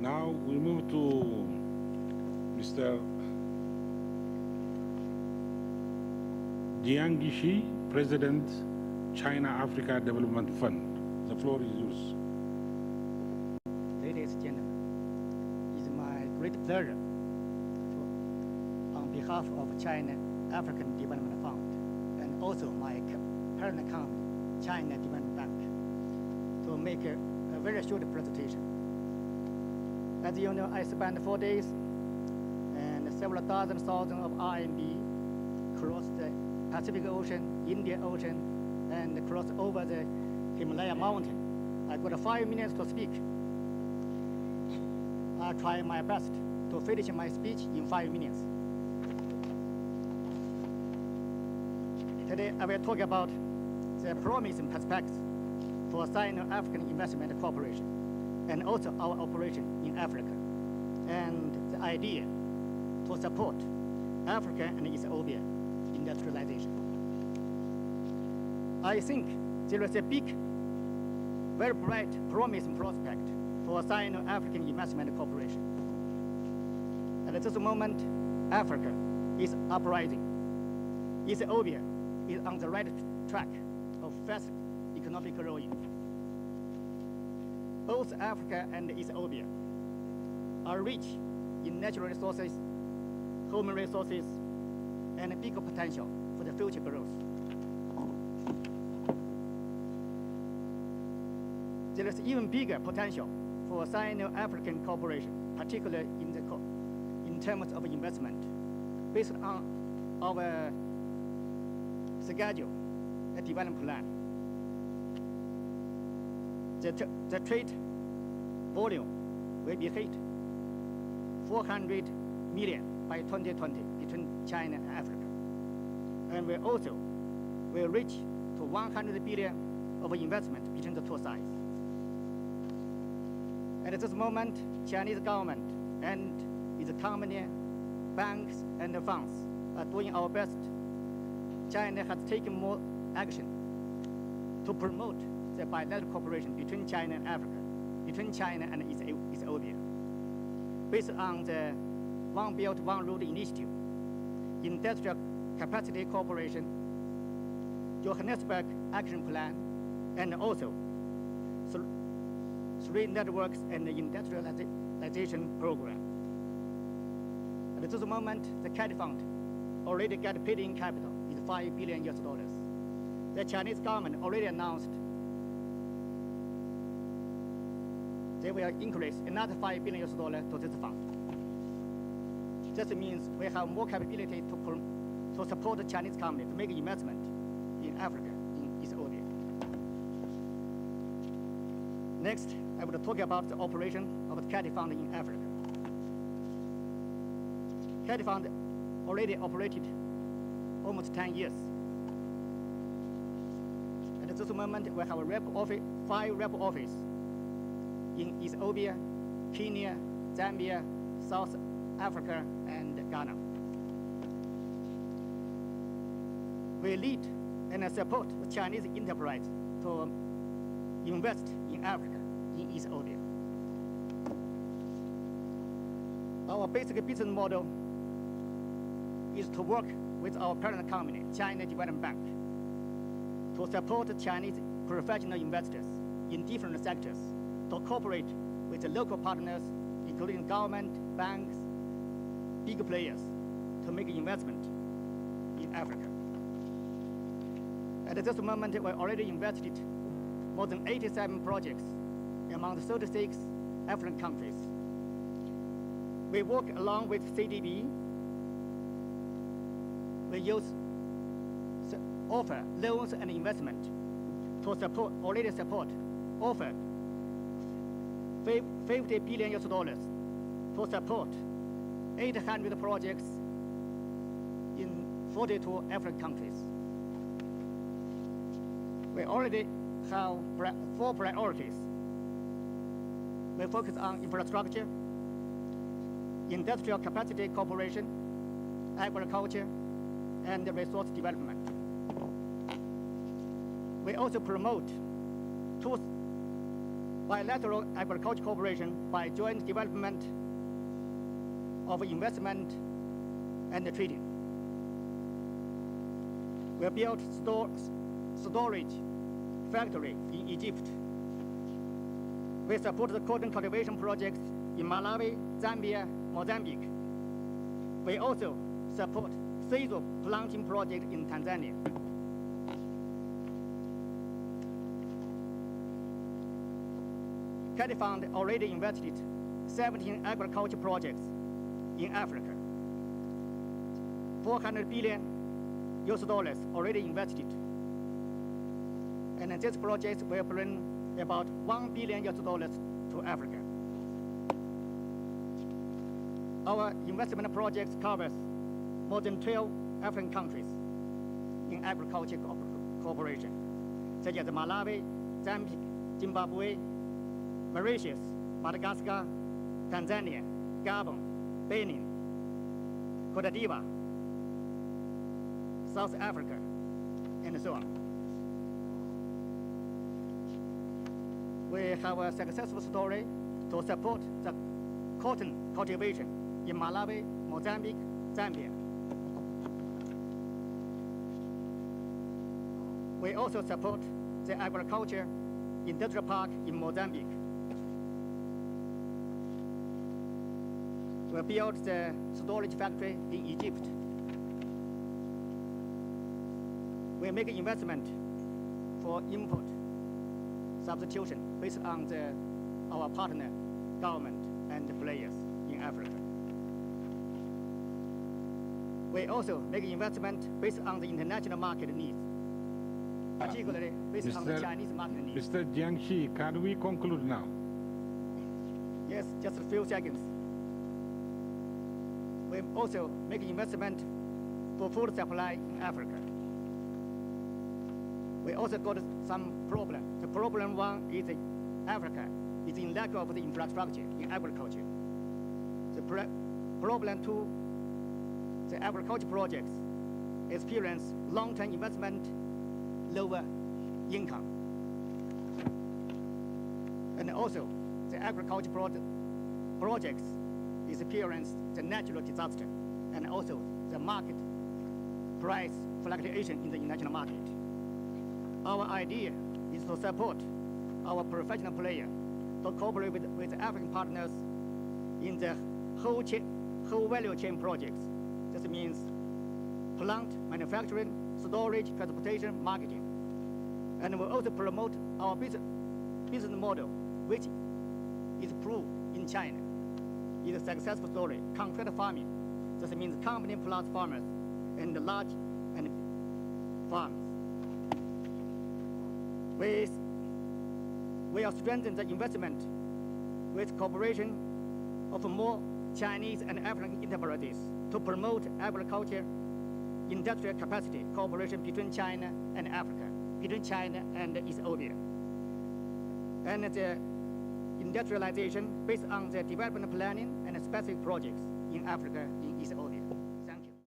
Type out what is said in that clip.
Now we move to Mr. Jiyang Shi, President, China-Africa Development Fund. The floor is yours. Ladies and gentlemen, it's my great pleasure on behalf of China African Development Fund and also my parent company, China Development Bank, to make a very short presentation. As you know, I spent 4 days and several dozen thousand of RMB across the Pacific Ocean, Indian Ocean, and cross over the Himalaya mountain. I got 5 minutes to speak. I'll try my best to finish my speech in 5 minutes. Today, I will talk about the promising prospects for Sino-African Investment Corporation and also our operation in Africa, and the idea to support Africa and Ethiopia industrialization. I think there is a big, very bright, promising prospect for Sino-African Investment Corporation. And at this moment, Africa is uprising. Ethiopia is on the right track of fast economic growth. Both Africa and Ethiopia are rich in natural resources, human resources, and big potential for the future growth. There is even bigger potential for Sino-African cooperation, particularly in terms of investment, based on our schedule, a development plan. The trade volume will be hit 400 million by 2020 between China and Africa. And we also will reach to 100 billion of investment between the two sides. At this moment, Chinese government and its company, banks, and funds are doing our best. China has taken more action to promote the bilateral cooperation between China and Africa, between China and Ethiopia, based on the One Belt, One Road initiative, industrial capacity cooperation, Johannesburg action plan, and also three networks and the industrialization program. At this moment, the CAD fund already got paid in capital is $5 billion. The Chinese government already announced they will increase another $5 billion to this fund. This means we have more capability to support the Chinese company to make investment in Africa, in Ethiopia. Next, I will talk about the operation of the CAD fund in Africa. CAD fund already operated almost 10 years. At this moment, we have a 5 rep offices in Ethiopia, Kenya, Zambia, South Africa, and Ghana. We lead and support Chinese enterprise to invest in Africa, in Ethiopia. Our basic business model is to work with our parent company, China Development Bank, to support Chinese professional investors in different sectors, to cooperate with the local partners, including government, banks, big players, to make investment in Africa. At this moment, we already invested more than 87 projects among 36 African countries. We work along with CDB. We offer loans and investment to support, offered $50 billion to support 800 projects in 42 African countries. We already have 4 priorities. We focus on infrastructure, industrial capacity cooperation, agriculture, and resource development. We also promote bilateral agriculture cooperation by joint development of investment and trading. We built storage factory in Egypt. We support the cotton cultivation projects in Malawi, Zambia, Mozambique. We also support cereal planting project in Tanzania. CARI Fund already invested 17 agriculture projects in Africa. $400 billion already invested. And this project will bring about $1 billion to Africa. Our investment projects covers more than 12 African countries in agriculture cooperation, such as Malawi, Zambia, Zimbabwe, Mauritius, Madagascar, Tanzania, Gabon, Benin, Cote d'Ivoire, South Africa, and so on. We have a successful story to support the cotton cultivation in Malawi, Mozambique, Zambia. We also support the agriculture industrial park in Mozambique. We built the storage factory in Egypt. We make investment for import substitution based on our partner, government, and players in Africa. We also make investment based on the international market needs, particularly based on the Chinese market needs. Mr. Jiyang Shi, can we conclude now? Yes, just a few seconds. We also make investment for food supply in Africa. We also got some problem. The problem one is Africa is in lack of the infrastructure in agriculture. The problem two, the agriculture projects experience long-term investment, lower income. And also, the agriculture projects experience the natural disaster and also the market price fluctuation in the international market. Our idea is to support our professional players to cooperate with African partners in the whole value chain projects. This means plant, manufacturing, storage, transportation, marketing. And we'll also promote our business model, which is proved in China. It's a successful story, contract farming. This means company plus farmers and large and farms. We are strengthening the investment with cooperation of more Chinese and African enterprises to promote agriculture industrial capacity cooperation between China and Africa, between China and Ethiopia. And the industrialization based on the development planning and specific projects in Africa, in Ethiopia.